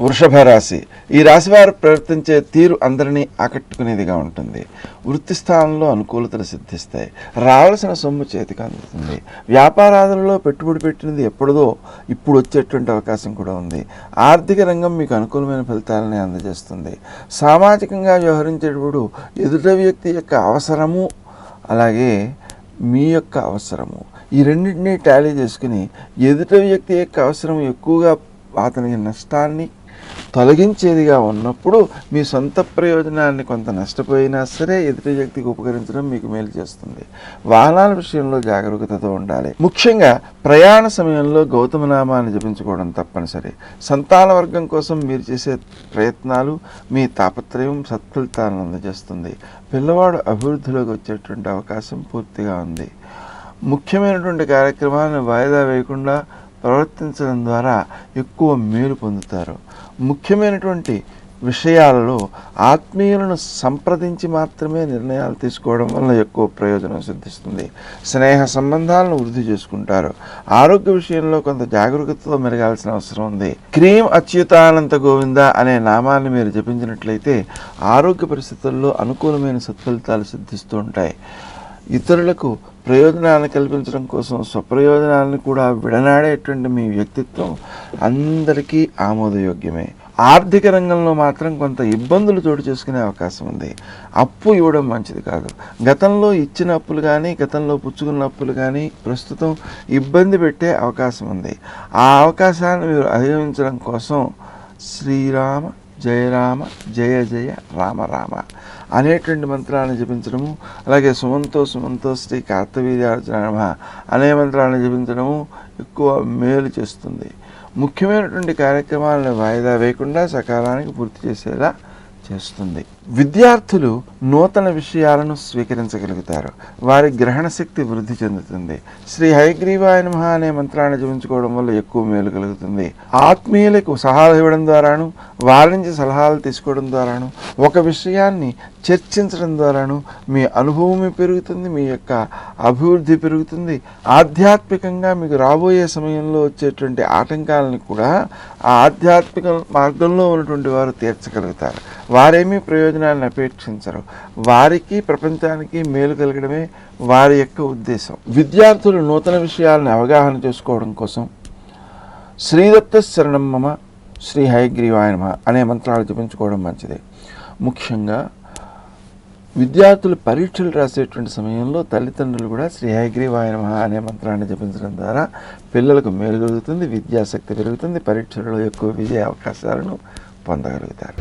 వృషభ రాశి. ఈ రాశి వారు ప్రవర్తించే తీరు అందరినీ ఆకట్టుకునేదిగా ఉంటుంది. వృత్తి స్థానంలో అనుకూలతలు సిద్ధిస్తాయి. రావాల్సిన సొమ్ము చేతికి అందుతుంది. వ్యాపారాదులలో పెట్టుబడి పెట్టినది ఎప్పుడుదో ఇప్పుడు వచ్చేటువంటి అవకాశం కూడా ఉంది. ఆర్థిక రంగం మీకు అనుకూలమైన ఫలితాలని అందజేస్తుంది. సామాజికంగా వ్యవహరించేటప్పుడు ఎదుట వ్యక్తి యొక్క అవసరము అలాగే మీ యొక్క అవసరము ఈ రెండింటినీ టాలీ చేసుకుని ఎదుట వ్యక్తి యొక్క అవసరం ఎక్కువగా అతనికి నష్టాన్ని తొలగించేదిగా ఉన్నప్పుడు మీ సొంత ప్రయోజనాన్ని కొంత నష్టపోయినా సరే ఎదుటి వ్యక్తికి ఉపకరించడం మీకు మేలు చేస్తుంది. వాహనాల విషయంలో జాగరూకతతో ఉండాలి. ముఖ్యంగా ప్రయాణ సమయంలో గౌతమ నామాన్ని జపించుకోవడం తప్పనిసరి. సంతాన వర్గం కోసం మీరు చేసే ప్రయత్నాలు మీ తాపత్రయం సత్ఫలితాలను అందజేస్తుంది. పిల్లవాడు అభివృద్ధిలోకి వచ్చేటువంటి అవకాశం పూర్తిగా ఉంది. ముఖ్యమైనటువంటి కార్యక్రమాలను వాయిదా వేయకుండా ప్రవర్తించడం ద్వారా ఎక్కువ మేలు పొందుతారు. ముఖ్యమైనటువంటి విషయాలలో ఆత్మీయులను సంప్రదించి మాత్రమే నిర్ణయాలు తీసుకోవడం వల్ల ఎక్కువ ప్రయోజనం సిద్ధిస్తుంది. స్నేహ సంబంధాలను వృద్ధి చేసుకుంటారు. ఆరోగ్య విషయంలో కొంత జాగరూకతతో మెరగాల్సిన అవసరం ఉంది. క్రీం అచ్యుతానంత గోవింద అనే నామాన్ని మీరు జపించినట్లయితే ఆరోగ్య పరిస్థితుల్లో అనుకూలమైన సత్ఫలితాలు సిద్ధిస్తూ ఉంటాయి. ఇతరులకు ప్రయోజనాలను కల్పించడం కోసం స్వప్రయోజనాలను కూడా విడనాడేటువంటి మీ వ్యక్తిత్వం అందరికీ ఆమోదయోగ్యమే. ఆర్థిక రంగంలో మాత్రం కొంత ఇబ్బందులు చోటు చేసుకునే అవకాశం ఉంది. అప్పు ఇవ్వడం మంచిది కాదు. గతంలో ఇచ్చిన అప్పులు కానీ గతంలో పుచ్చుకున్న అప్పులు కానీ ప్రస్తుతం ఇబ్బంది పెట్టే అవకాశం ఉంది. ఆ అవకాశాన్ని మీరు అధిగమించడం కోసం శ్రీరామ జయ రామ జయ జయ రామ రామ అనేటువంటి మంత్రాన్ని జపించడము, అలాగే సుమంతో సుమంతో శ్రీ కార్తవీర్యార్జున నమః అనే మంత్రాన్ని జపించడము ఎక్కువ మేలు చేస్తుంది. ముఖ్యమైనటువంటి కార్యక్రమాలను వాయిదా వేయకుండా సకాలానికి పూర్తి చేసేలా చేస్తుంది. విద్యార్థులు నూతన విషయాలను స్వీకరించగలుగుతారు. వారి గ్రహణ శక్తి వృద్ధి చెందుతుంది. శ్రీ హయగ్రీవాయ నమః అనే మంత్రాన్ని జపించుకోవడం వల్ల ఎక్కువ మేలు కలుగుతుంది. ఆత్మీయులకు సలహాలు ఇవ్వడం ద్వారాను వారి నుంచి సలహాలు తీసుకోవడం ద్వారాను ఒక విషయాన్ని చర్చించడం ద్వారాను మీ అనుభవం పెరుగుతుంది. మీ యొక్క అభివృద్ధి పెరుగుతుంది. ఆధ్యాత్మికంగా మీకు రాబోయే సమయంలో వచ్చేటువంటి ఆటంకాలను కూడా ఆ ఆధ్యాత్మిక మార్గంలో ఉన్నటువంటి వారు తీర్చగలుగుతారు. వారేమీ ప్రయోజనాలను అపేక్షించరు. వారికి ప్రపంచానికి మేలు కలగడమే వారి యొక్క ఉద్దేశం. విద్యార్థులు నూతన విషయాలను అవగాహన చేసుకోవడం కోసం శ్రీదత్త శరణం మమ శ్రీ హయగ్రీవాయ నమః అనే మంత్రాలు జపించుకోవడం మంచిది. ముఖ్యంగా విద్యార్థులు పరీక్షలు రాసేటువంటి సమయంలో తల్లిదండ్రులు కూడా శ్రీ హయగ్రీవాయ నమః అనే మంత్రాన్ని జపించడం ద్వారా పిల్లలకు మేలు కలుగుతుంది. విద్యాశక్తి పెరుగుతుంది. పరీక్షలలో ఎక్కువ విజయ అవకాశాలను పొందగలుగుతారు.